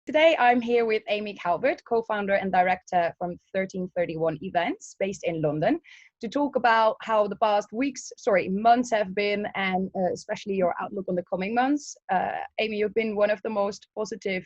Today, I'm here with Amy Calvert, co-founder and director from 1331 Events, based in London, to talk about how the past months have been, and especially your outlook on the coming months. Amy, you've been one of the most positive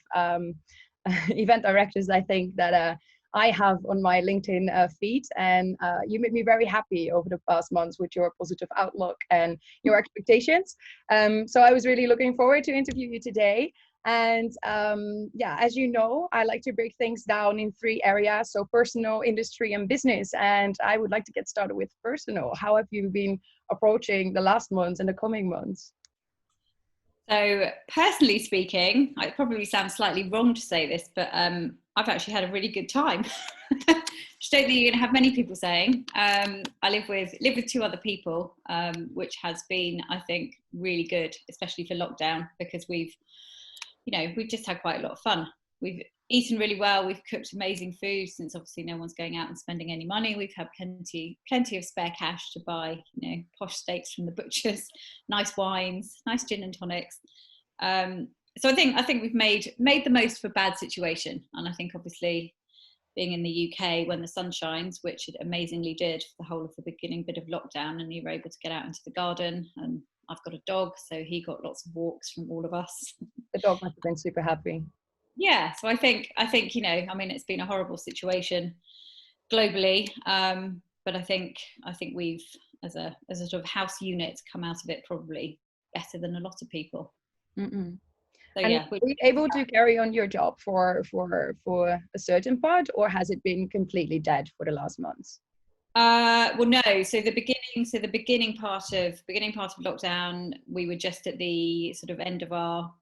event directors, I think, that I have on my LinkedIn feed, and you made me very happy over the past months with your positive outlook and your expectations. So I was really looking forward to interview you today. And as you know, I like to break things down in 3 areas: so personal, industry, and business. And I would like to get started with personal. How have you been approaching the last months and the coming months? So personally speaking, it probably sounds slightly wrong to say this, but I've actually had a really good time. Which I don't think you're going to have many people saying. I live with 2 other people, which has been, I think, really good, especially for lockdown, because we've just had quite a lot of fun. We've eaten really well. We've cooked amazing food, since obviously no one's going out and spending any money. We've had plenty of spare cash to buy, posh steaks from the butchers, nice wines, nice gin and tonics. So I think we've made the most of a bad situation. And I think obviously being in the UK when the sun shines, which it amazingly did for the whole of the beginning bit of lockdown, and you were able to get out into the garden, and I've got a dog, so he got lots of walks from all of us. The dog must have been super happy. Yeah, so I think it's been a horrible situation globally, but I think we've, as a sort of house unit, come out of it probably better than a lot of people. Mm-mm. So and yeah, were you able to carry on your job for a certain part, or has it been completely dead for the last months? Well, no. So the beginning part of lockdown, we were just at the sort of end of our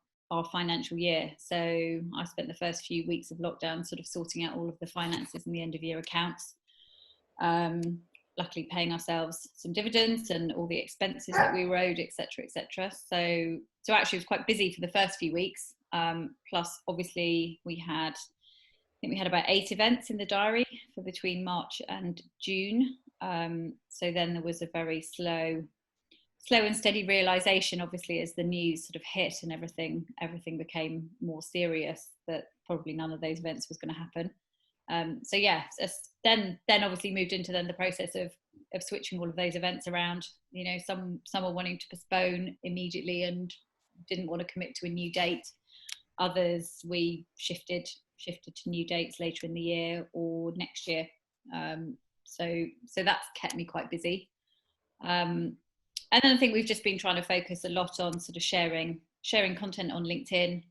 financial year. So I spent the first few weeks of lockdown sort of sorting out all of the finances and the end of year accounts. Luckily paying ourselves some dividends and all the expenses that we were owed, etc., etc. So actually it was quite busy for the first few weeks. Plus, obviously, we had about 8 events in the diary for between March and June. So then there was a very slow and steady realization, obviously, as the news sort of hit and everything became more serious, that probably none of those events was going to happen. So yeah, then obviously moved into the process of switching all of those events around. Some were wanting to postpone immediately and didn't want to commit to a new date. Others we shifted to new dates later in the year or next year. So that's kept me quite busy. And then I think we've just been trying to focus a lot on sort of sharing content on LinkedIn.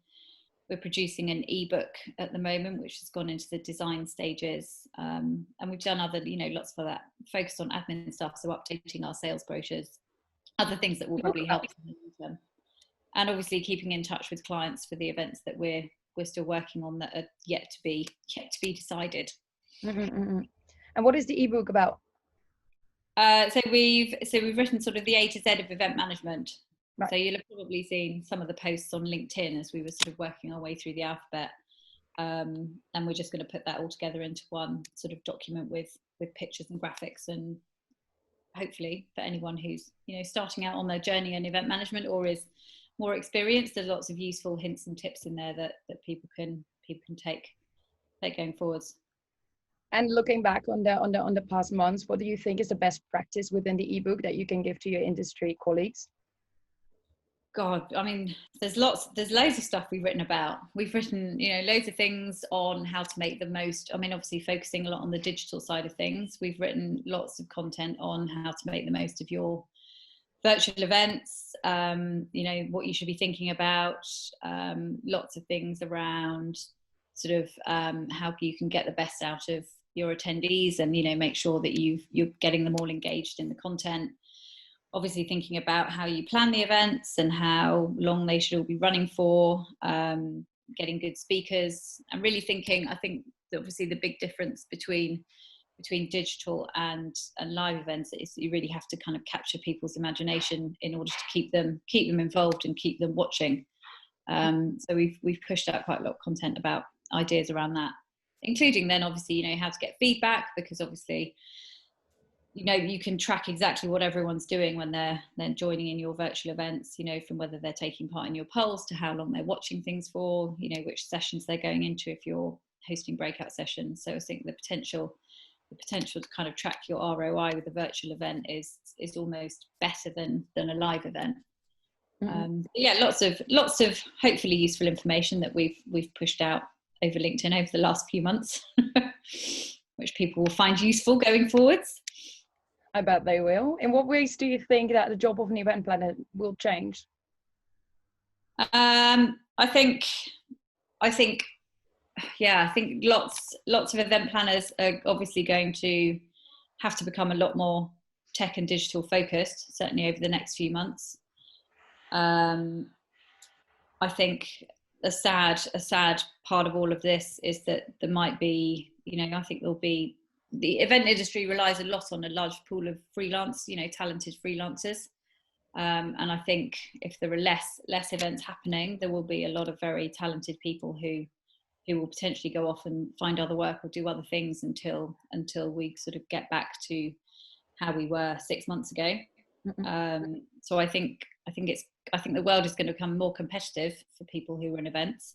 We're producing an ebook at the moment, which has gone into the design stages. And we've done other, lots of that, focused on admin stuff. So updating our sales brochures, other things that will probably help in the long term. And obviously keeping in touch with clients for the events that we're still working on that are yet to be decided. Mm-hmm. And what is the ebook about? So we've written sort of the A to Z of event management. Right. So you'll have probably seen some of the posts on LinkedIn as we were sort of working our way through the alphabet. And we're just going to put that all together into one sort of document with pictures and graphics, and hopefully for anyone who's starting out on their journey in event management or is more experienced, there's lots of useful hints and tips in there that people can take going forwards. And looking back on the past months, what do you think is the best practice within the ebook that you can give to your industry colleagues? God, I mean, there's loads of stuff we've written about. We've written, loads of things on how to make the most. I mean, obviously focusing a lot on the digital side of things. We've written lots of content on how to make the most of your virtual events, what you should be thinking about, lots of things around sort of how you can get the best out of your attendees and, make sure that you're getting them all engaged in the content. Obviously thinking about how you plan the events and how long they should all be running for, getting good speakers, and really thinking, I think obviously the big difference between digital and live events is you really have to kind of capture people's imagination in order to keep them involved and keep them watching. So we've pushed out quite a lot of content about ideas around that, including then obviously how to get feedback, because obviously you can track exactly what everyone's doing when they're joining in your virtual events, from whether they're taking part in your polls to how long they're watching things for, which sessions they're going into if you're hosting breakout sessions. So I think the potential to kind of track your ROI with a virtual event is almost better than a live event. Yeah, lots of hopefully useful information that we've pushed out over LinkedIn over the last few months, which people will find useful going forwards. I bet they will. In what ways do you think that the job of an event planner will change? I think lots of event planners are obviously going to have to become a lot more tech and digital focused, certainly over the next few months. I think a sad part of all of this is that there might be, I think there'll be, the event industry relies a lot on a large pool of freelance, talented freelancers. And I think if there are less events happening, there will be a lot of very talented people who will potentially go off and find other work or do other things until we sort of get back to how we were 6 months ago. So I think the world is going to become more competitive for people who run events.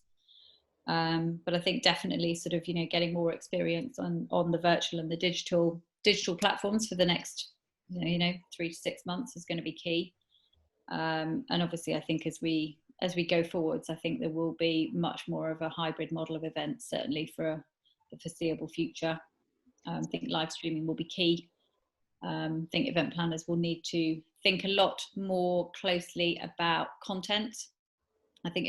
But I think definitely sort of, getting more experience on the virtual and the digital platforms for the next, 3 to 6 months is going to be key. And obviously I think as we go forwards, I think there will be much more of a hybrid model of events, certainly for the foreseeable future. I think live streaming will be key. I think event planners will need to think a lot more closely about content. I think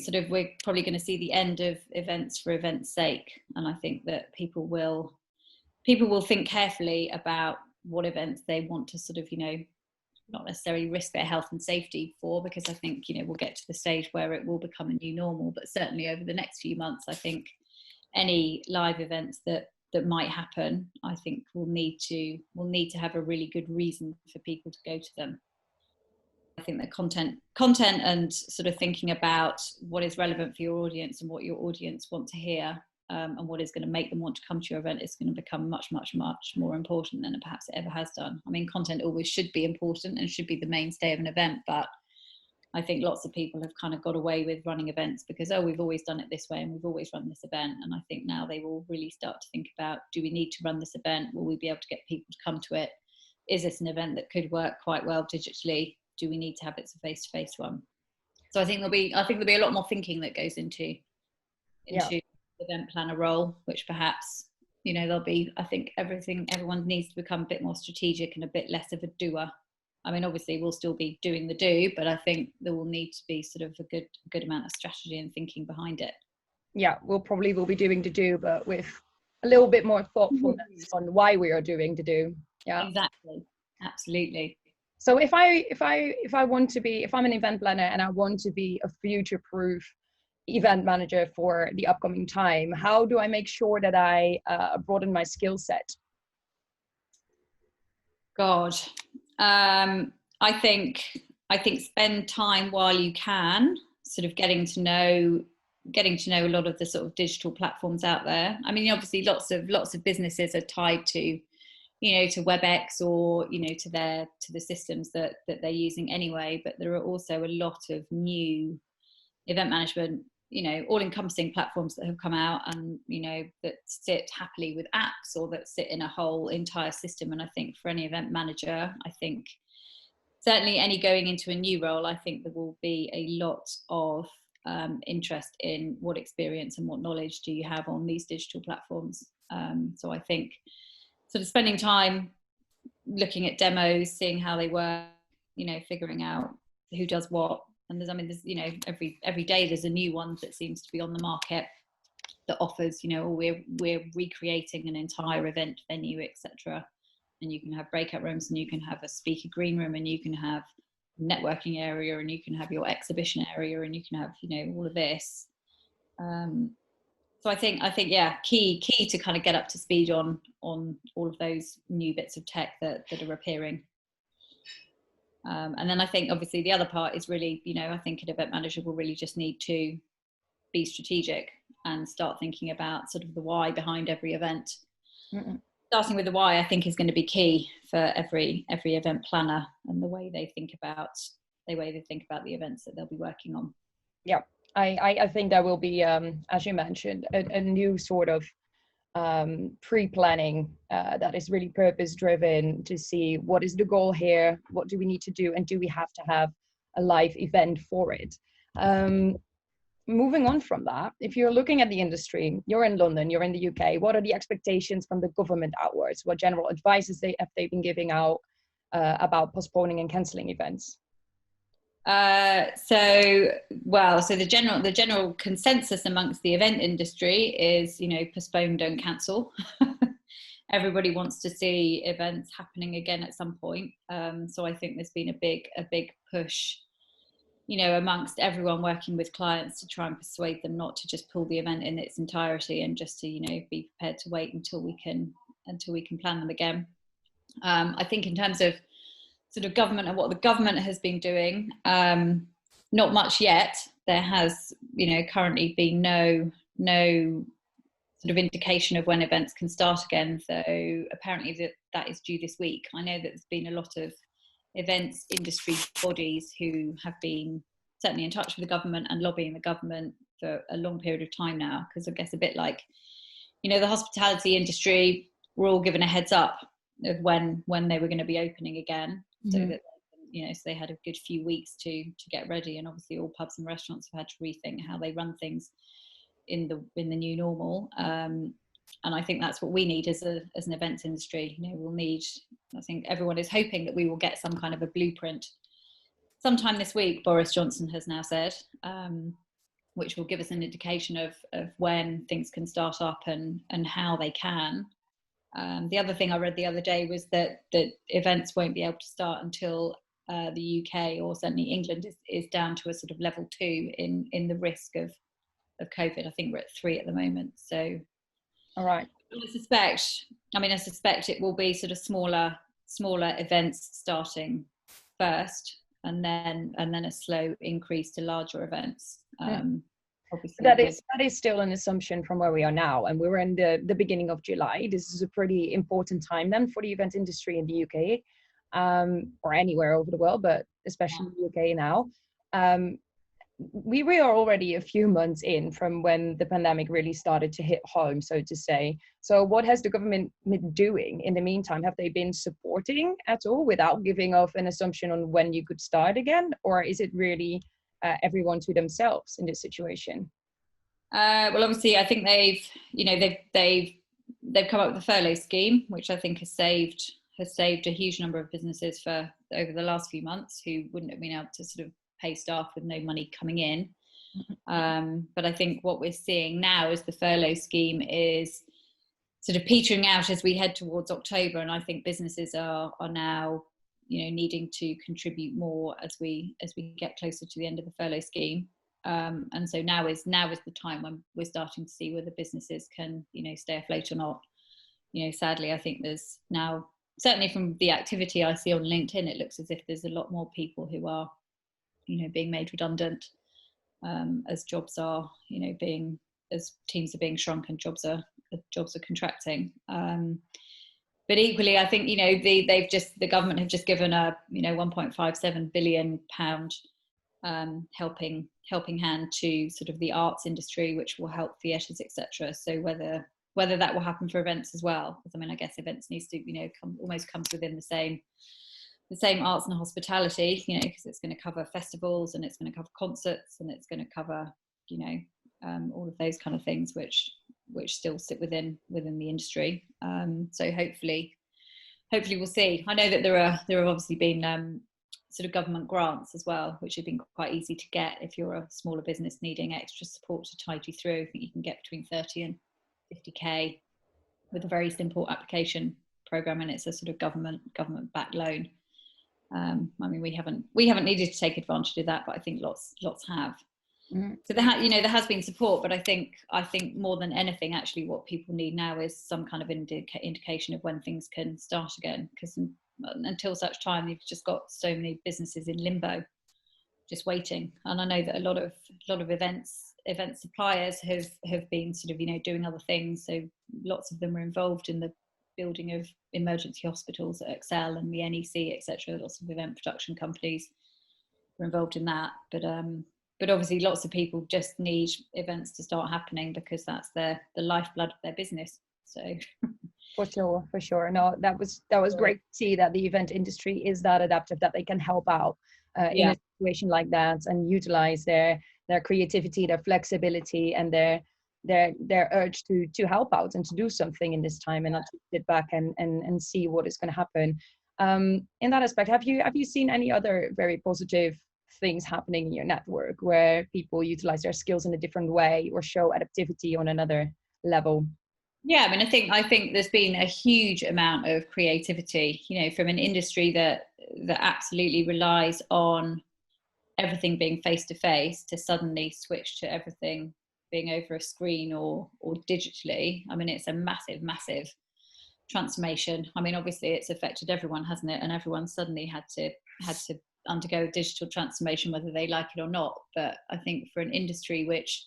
sort of we're probably going to see the end of events for events' sake, and I think that people will think carefully about what events they want to sort of, not necessarily risk their health and safety for, because I think, we'll get to the stage where it will become a new normal. But certainly over the next few months, I think any live events that might happen, I think will need to have a really good reason for people to go to them. I think that content and sort of thinking about what is relevant for your audience and what your audience want to hear, and what is going to make them want to come to your event is going to become much, much, much more important than it perhaps it ever has done. I mean, content always should be important and should be the mainstay of an event, but I think lots of people have kind of got away with running events because, we've always done it this way and we've always run this event. And I think now they will really start to think about, do we need to run this event? Will we be able to get people to come to it? Is this an event that could work quite well digitally? Do we need to have it as a face-to-face one? So I think there'll be a lot more thinking that goes into the event planner role, which perhaps, there'll be, I think everyone needs to become a bit more strategic and a bit less of a doer. I mean, obviously we'll still be doing the do, but I think there will need to be sort of a good amount of strategy and thinking behind it. Yeah, we'll be doing the do, but with a little bit more thoughtfulness on why we are doing the do. Yeah, exactly, absolutely. So if I'm an event planner and I want to be a future-proof event manager for the upcoming time, how do I make sure that I broaden my skill set? God. I think spend time while you can, sort of getting to know a lot of the sort of digital platforms out there. I mean, obviously lots of businesses are tied to, to WebEx or, to the systems that they're using anyway, but there are also a lot of new event management, all-encompassing platforms that have come out and, that sit happily with apps or that sit in a whole entire system. And I think for any event manager, I think certainly any going into a new role, I think there will be a lot of interest in what experience and what knowledge do you have on these digital platforms. So I think sort of spending time looking at demos, seeing how they work, figuring out who does what. And there's every day there's a new one that seems to be on the market that offers, we're recreating an entire event venue, etc. And you can have breakout rooms and you can have a speaker green room and you can have networking area and you can have your exhibition area and you can have, all of this. So I think yeah, key to kind of get up to speed on all of those new bits of tech that are appearing. And then I think obviously the other part is really, I think an event manager will really just need to be strategic and start thinking about sort of the why behind every event. starting with the why, I think, is going to be key for every event planner, and the way they think about the events that they'll be working on. Yeah, I think there will be, as you mentioned, a new sort of pre-planning that is really purpose driven, to see what is the goal here, what do we need to do, and do we have to have a live event for it. Moving on from that, if you're looking at the industry, you're in London, you're in the UK, what are the expectations from the government outwards? What general advices have they been giving out about postponing and cancelling events? So the general consensus amongst the event industry is, postpone, don't cancel. Everybody wants to see events happening again at some point. So I think there's been a big push, amongst everyone working with clients, to try and persuade them not to just pull the event in its entirety, and just to, be prepared to wait until we can plan them again. I think in terms of sort of government and what the government has been doing, not much yet. There has, currently been no sort of indication of when events can start again. So apparently that is due this week. I know that there's been a lot of events industry bodies who have been certainly in touch with the government and lobbying the government for a long period of time now, because I guess a bit like, the hospitality industry, we're all given a heads up of when they were going to be opening again. So that, so they had a good few weeks to get ready, and obviously all pubs and restaurants have had to rethink how they run things in the new normal. And I think that's what we need as an events industry. We'll need, I think everyone is hoping that we will get some kind of a blueprint sometime this week, Boris Johnson has now said, which will give us an indication of when things can start up and how they can. The other thing I read the other day was that events won't be able to start until the UK, or certainly England, is down to a sort of level 2 in the risk of COVID. I think we're at 3 at the moment. So, all right. I suspect it will be sort of smaller events starting first, and then a slow increase to larger events. Obviously, that is still an assumption from where we are now, and we're in the beginning of July. This is a pretty important time then for the event industry in the UK, or anywhere over the world, but especially in the UK now. We are already a few months in from when the pandemic really started to hit home, so to say. So what has the government been doing in the meantime? Have they been supporting at all without giving off an assumption on when you could start again? Or is it really everyone to themselves in this situation? Well, obviously, I think they've come up with a furlough scheme, which I think has saved a huge number of businesses over the last few months, who wouldn't have been able to sort of pay staff with no money coming in. But I think what we're seeing now is the furlough scheme is sort of petering out as we head towards October, and I think businesses are now needing to contribute more as we get closer to the end of the furlough scheme. And so now is the time when we're starting to see whether businesses can stay afloat or not. Sadly, I think there's now, certainly from the activity I see on LinkedIn, it looks as if there's a lot more people who are being made redundant, as jobs are as teams are being shrunk and jobs are contracting. But equally, I think the government have just given a 1.57 billion pound helping hand to sort of the arts industry, which will help theatres, etc. So whether that will happen for events as well, because I guess events needs to comes within the same arts and hospitality, because it's going to cover festivals, and it's going to cover concerts, and it's going to cover all of those kind of things which still sit within the industry. So hopefully we'll see. I know that there have obviously been sort of government grants as well, which have been quite easy to get if you're a smaller business needing extra support to tide you through. I think you can get between 30 and 50k with a very simple application program, and it's a sort of government backed loan. We haven't needed to take advantage of that, but I think lots have. Mm-hmm. So there has been support, but I think more than anything, actually, what people need now is some kind of indication of when things can start again. Because until such time, you've just got so many businesses in limbo, just waiting. And I know that a lot of event suppliers have been sort of doing other things. So lots of them were involved in the building of emergency hospitals at Excel and the NEC, etc. Lots of event production companies were involved in that. But obviously lots of people just need events to start happening because that's the lifeblood of their business. So for sure. No, that was great to see that the event industry is that adaptive, that they can help out in a situation like that and utilize their creativity, their flexibility, and their urge to help out and to do something in this time, and not to sit back and see what is going to happen. In that aspect, have you seen any other very positive things happening in your network where people utilize their skills in a different way or show adaptivity on another level? Yeah, I mean, I think there's been a huge amount of creativity, from an industry that absolutely relies on everything being face to face to suddenly switch to everything being over a screen or digitally. I mean, it's a massive, massive transformation. I mean, obviously it's affected everyone, hasn't it? And everyone suddenly had to undergo a digital transformation, whether they like it or not. But I think for an industry which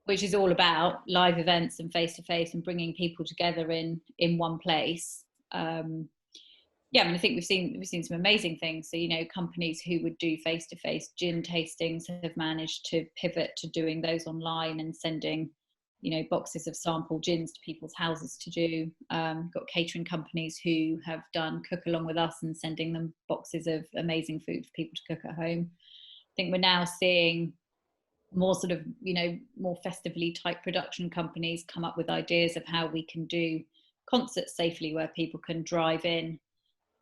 is all about live events and face to face and bringing people together in one place. Yeah, I mean, I think we've seen some amazing things. So, companies who would do face to face gin tastings have managed to pivot to doing those online and sending, boxes of sample gins to people's houses to do. Got catering companies who have done cook along with us and sending them boxes of amazing food for people to cook at home. I think we're now seeing more sort of, more festively type production companies come up with ideas of how we can do concerts safely where people can drive in.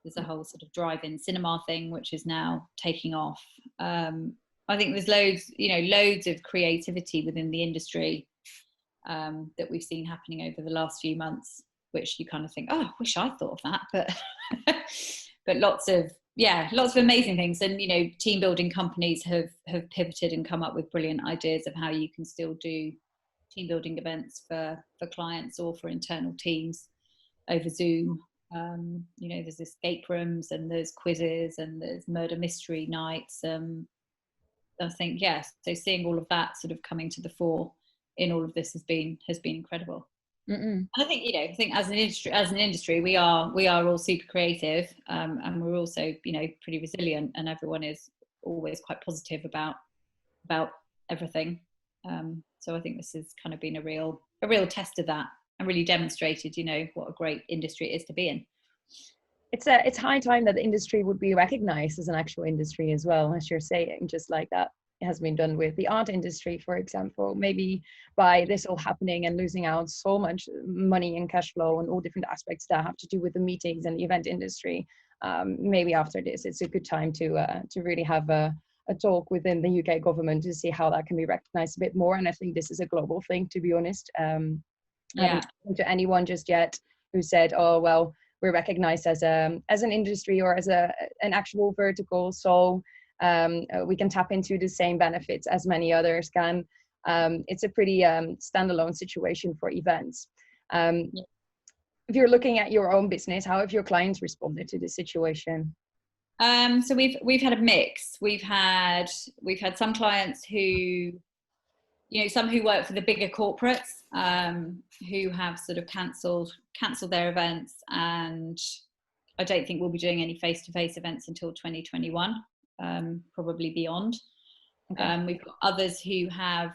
There's a whole sort of drive-in cinema thing, which is now taking off. I think there's loads of creativity within the industry that we've seen happening over the last few months, which you kind of think, oh, I wish I thought of that. But lots of amazing things. And, team building companies have pivoted and come up with brilliant ideas of how you can still do team building events for clients or for internal teams over Zoom. There's escape rooms and there's quizzes and there's murder mystery nights. I think, yes, so seeing all of that sort of coming to the fore in all of this has been incredible. And I think as an industry, we are all super creative, and we're also, pretty resilient, and everyone is always quite positive about everything. So I think this has kind of been a real test of that, and really demonstrated, what a great industry it is to be in. It's high time that the industry would be recognized as an actual industry as well, as you're saying, just like that has been done with the art industry, for example. Maybe by this all happening and losing out so much money and cash flow and all different aspects that have to do with the meetings and the event industry, maybe after this, it's a good time to really have a talk within the UK government to see how that can be recognized a bit more. And I think this is a global thing, to be honest. I haven't spoken to anyone just yet who said, oh, well, we're recognized as an industry or as an actual vertical, so we can tap into the same benefits as many others can. It's a pretty standalone situation for events. If you're looking at your own business, how have your clients responded to this situation? So we've had a mix. We've had some clients who, some who work for the bigger corporates, who have sort of cancelled their events, and I don't think we'll be doing any face-to-face events until 2021, probably beyond. Okay. We've got others who have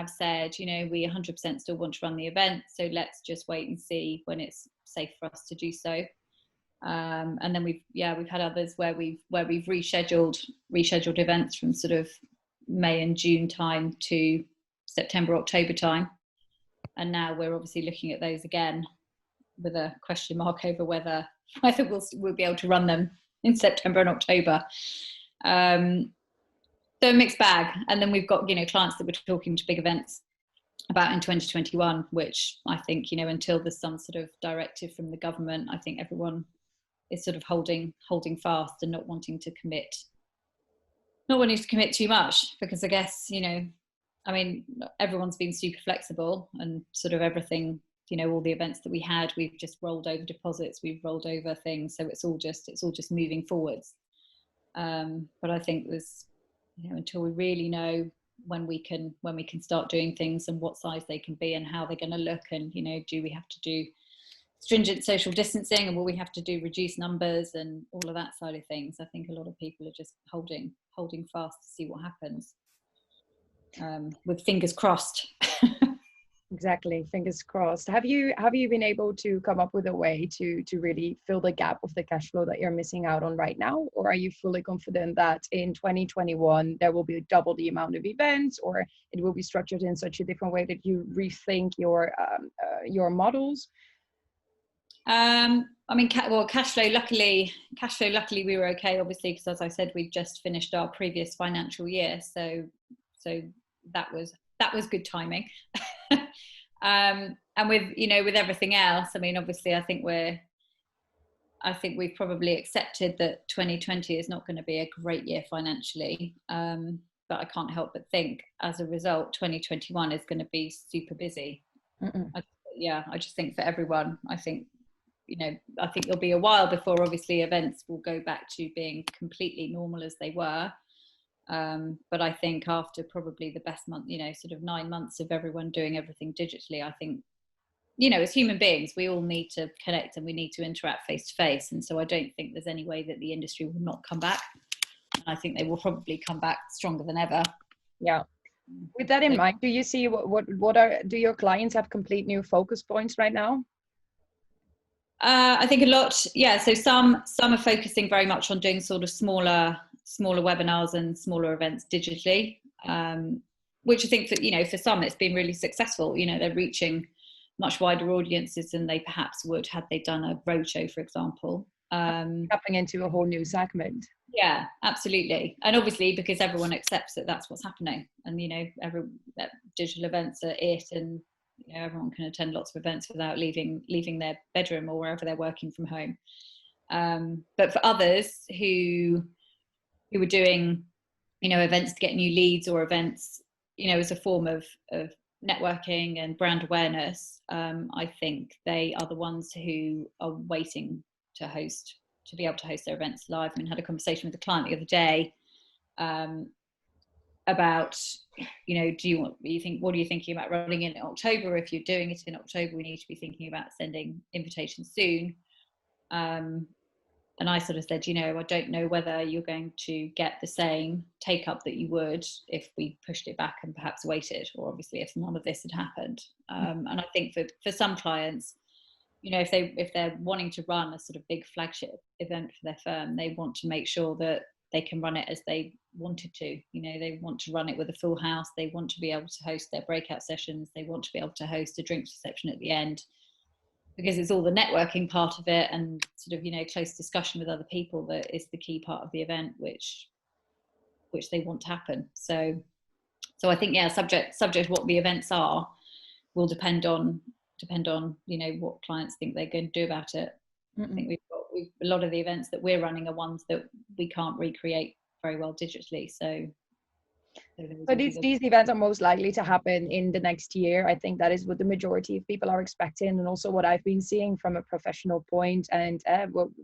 said, we 100% still want to run the event, so let's just wait and see when it's safe for us to do so. And then we've had others where we've rescheduled events from sort of May and June time to September, October time, and now we're obviously looking at those again with a question mark over whether we'll be able to run them in September and October. So a mixed bag. And then we've got clients that we're talking to big events about in 2021, which I think until there's some sort of directive from the government, I think everyone is sort of holding fast and not wanting to commit too much, because I guess everyone's been super flexible, and sort of everything, all the events that we had, we've just rolled over deposits, we've rolled over things, so it's all just moving forwards. But I think there's until we really know when we can start doing things and what size they can be and how they're going to look, and do we have to do stringent social distancing, and will we have to do reduced numbers and all of that side of things. I think a lot of people are just holding fast to see what happens, with fingers crossed. Exactly. Fingers crossed. Have you been able to come up with a way to really fill the gap of the cash flow that you're missing out on right now? Or are you fully confident that in 2021 there will be double the amount of events, or it will be structured in such a different way that you rethink your models? I mean, Cashflow. Luckily, we were okay. Obviously, because as I said, we'd just finished our previous financial year, so that was good timing. And with everything else, I mean, obviously, I think we've probably accepted that 2020 is not going to be a great year financially. But I can't help but think, as a result, 2021 is going to be super busy. I just think for everyone, I think it'll be a while before obviously events will go back to being completely normal as they were. But I think after probably the best month, sort of 9 months of everyone doing everything digitally, I think, as human beings, we all need to connect and we need to interact face to face. And so I don't think there's any way that the industry will not come back. And I think they will probably come back stronger than ever. Yeah. With that in mind, do you see do your clients have complete new focus points right now? I think a lot, yeah. So some are focusing very much on doing sort of smaller webinars and smaller events digitally, which I think that, for some it's been really successful. They're reaching much wider audiences than they perhaps would had they done a roadshow, for example. Tapping into a whole new segment. Yeah, absolutely. And obviously because everyone accepts that that's what's happening, and digital events are it, and everyone can attend lots of events without leaving their bedroom or wherever they're working from home. But for others who were doing events to get new leads, or events as a form of networking and brand awareness, I think they are the ones who are waiting to be able to host their events live. I mean, had a conversation with a client the other day about, what are you thinking about running in October? If you're doing it in October, we need to be thinking about sending invitations soon. And I sort of said, I don't know whether you're going to get the same take up that you would if we pushed it back and perhaps waited, or obviously if none of this had happened. And I think for some clients, if they're wanting to run a sort of big flagship event for their firm, they want to make sure that they can run it as they wanted to. They want to run it with a full house. They want to be able to host their breakout sessions. They want to be able to host a drinks reception at the end, because it's all the networking part of it and sort of, close discussion with other people that is the key part of the event, which they want to happen. So I think, yeah, subject what the events are will depend on what clients think they're going to do about it. I think a lot of the events that we're running are ones that we can't recreate very well digitally. So these events are most likely to happen in the next year. I think that is what the majority of people are expecting, and also what I've been seeing from a professional point, and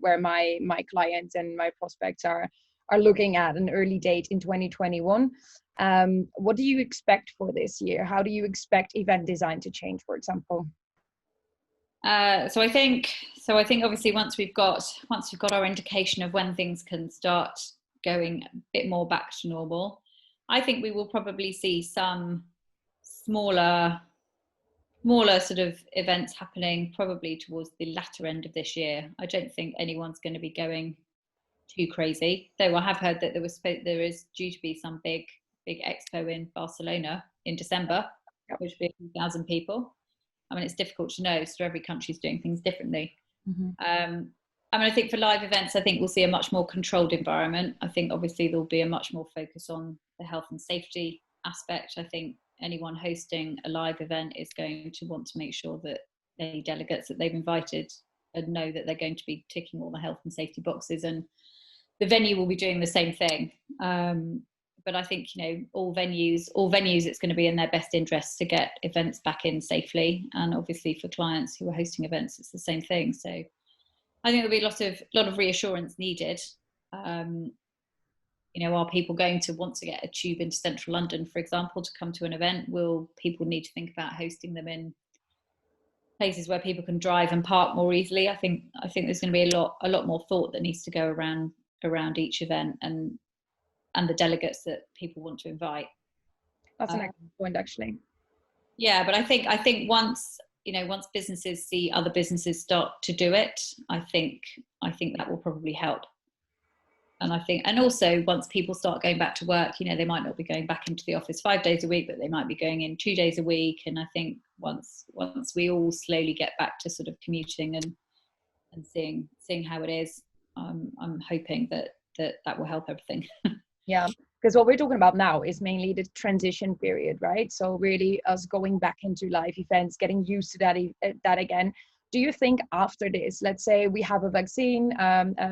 where my clients and my prospects are looking at an early date in 2021. What do you expect for this year? How do you expect event design to change, for example? So I think obviously once we've got our indication of when things can start going a bit more back to normal, I think we will probably see some smaller sort of events happening probably towards the latter end of this year. I don't think anyone's going to be going too crazy, though I have heard that there is due to be some big expo in Barcelona in December, which will be 1,000 people. I mean, it's difficult to know, so every country's doing things differently. I think for live events, I think we'll see a much more controlled environment. I think obviously there'll be a much more focus on the health and safety aspect. I think anyone hosting a live event is going to want to make sure that any delegates that they've invited know that they're going to be ticking all the health and safety boxes, and the venue will be doing the same thing. But I think, all venues, it's going to be in their best interest to get events back in safely. And obviously for clients who are hosting events, it's the same thing. So I think there'll be a lot of reassurance needed. Are people going to want to get a tube into central London, for example, to come to an event? Will people need to think about hosting them in places where people can drive and park more easily. I think there's going to be a lot more thought that needs to go around each event and the delegates that people want to invite. That's an excellent point, actually. Yeah, but I think once businesses see other businesses start to do it, I think that will probably help. And also once people start going back to work, they might not be going back into the office 5 days a week, but they might be going in 2 days a week. And I think once we all slowly get back to sort of commuting and seeing how it is, I'm hoping that will help everything. Yeah, because what we're talking about now is mainly the transition period, right? So really us going back into live events, getting used to that again. Do you think after this, let's say we have a vaccine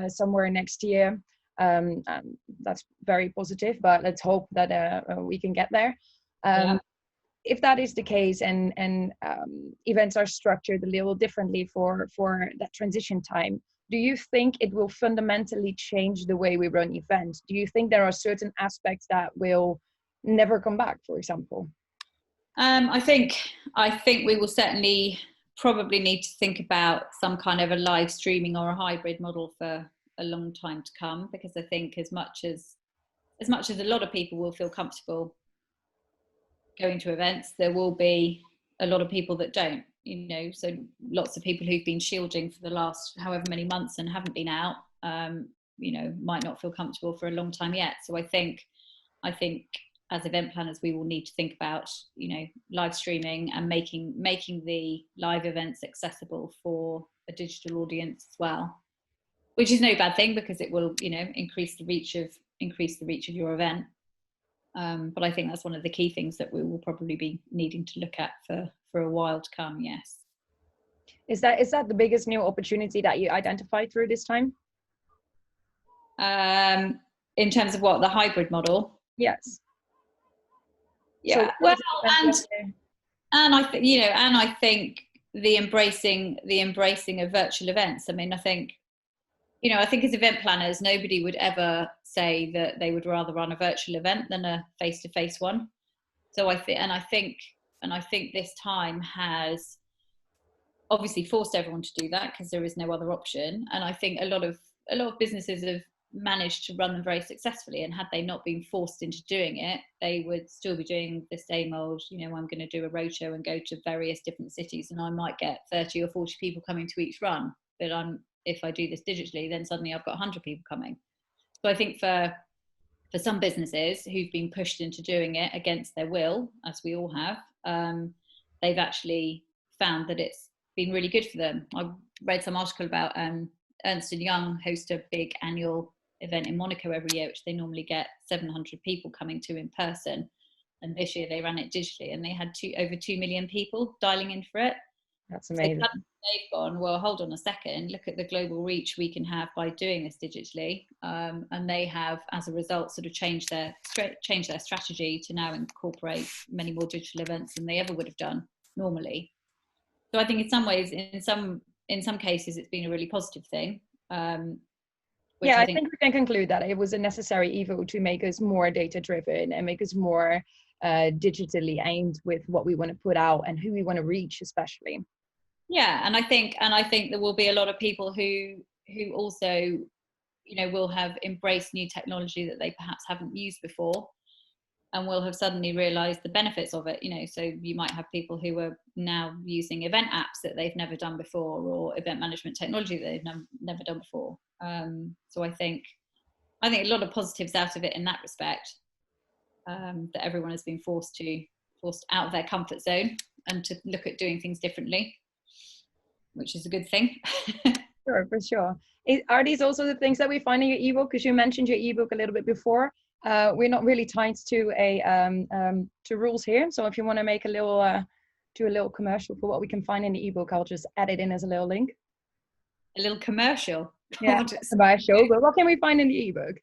somewhere next year, that's very positive, but let's hope that we can get there. Yeah. If that is the case, and events are structured a little differently for that transition time, do you think it will fundamentally change the way we run events? Do you think there are certain aspects that will never come back, for example? I think we will certainly probably need to think about some kind of a live streaming or a hybrid model for a long time to come, because I think as much as a lot of people will feel comfortable going to events, there will be a lot of people that don't, so lots of people who've been shielding for the last however many months and haven't been out, might not feel comfortable for a long time yet. So I think as event planners, we will need to think about, live streaming and making the live events accessible for a digital audience as well, which is no bad thing, because it will, increase the reach of your event. But I think that's one of the key things that we will probably be needing to look at for a while to come. Yes. Is that the biggest new opportunity that you identified through this time? In terms of what, the hybrid model? Yes. Yeah. So well, and I think the embracing of virtual events. I mean, I think as event planners, nobody would ever say that they would rather run a virtual event than a face-to-face one. So I think this time has obviously forced everyone to do that, because there is no other option. And I think a lot of businesses have managed to run them very successfully, and had they not been forced into doing it, they would still be doing the same old, I'm going to do a roadshow and go to various different cities, and I might get 30 or 40 people coming to each run, but if I do this digitally, then suddenly I've got 100 people coming. So I think for some businesses who've been pushed into doing it against their will, as we all have, they've actually found that it's been really good for them. I read some article about Ernst & Young host a big annual event in Monaco every year, which they normally get 700 people coming to in person. And this year they ran it digitally, and they had over 2 million people dialing in for it. That's amazing. So they've gone, well, hold on a second, look at the global reach we can have by doing this digitally. And they have, as a result, sort of changed their strategy to now incorporate many more digital events than they ever would have done normally. So I think in some ways, in some cases, it's been a really positive thing. Yeah, I think we can conclude that it was a necessary evil to make us more data-driven and make us more digitally aimed with what we want to put out and who we want to reach, especially. Yeah, and I think there will be a lot of people who also, will have embraced new technology that they perhaps haven't used before, and will have suddenly realized the benefits of it. So you might have people who are now using event apps that they've never done before, or event management technology that they've never done before. So I think a lot of positives out of it in that respect, that everyone has been forced out of their comfort zone and to look at doing things differently, which is a good thing. Sure, for sure. Are these also the things that we find in your ebook? Because you mentioned your ebook a little bit before. We're not really tied to to rules here. So if you want to make do a little commercial for what we can find in the ebook, I'll just add it in as a little link. A little commercial. Yeah, commercial. But what can we find in the ebook?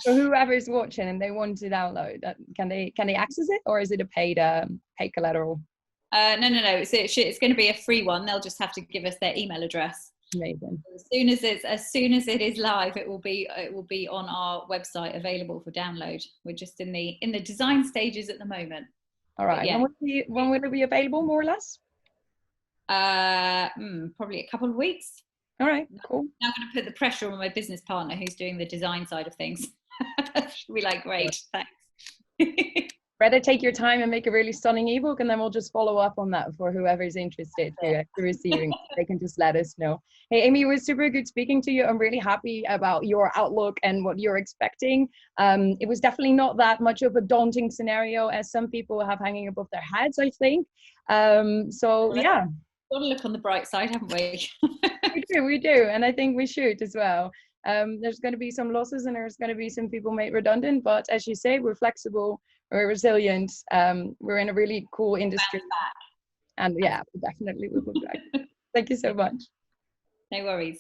For whoever is watching and they want to download that, can they access it, or is it a paid collateral? No. It's going to be a free one. They'll just have to give us their email address. Amazing. As soon as it is live, it will be on our website, available for download. We're just in the design stages at the moment. All right. Yeah. When will it be available, more or less? Probably a couple of weeks. All right, cool. Now I'm going to put the pressure on my business partner who's doing the design side of things. She'll be like, great, thanks. Better take your time and make a really stunning ebook, and then we'll just follow up on that for whoever's interested to receiving. They can just let us know. Hey, Amy, it was super good speaking to you. I'm really happy about your outlook and what you're expecting. It was definitely not that much of a daunting scenario as some people have hanging above their heads, I think. So yeah. Got to look on the bright side, haven't we? We do, and I think we should as well. There's going to be some losses and there's going to be some people made redundant, but as you say, we're flexible, we're resilient, we're in a really cool industry. And yeah, definitely we'll go back. Thank you so much. No worries.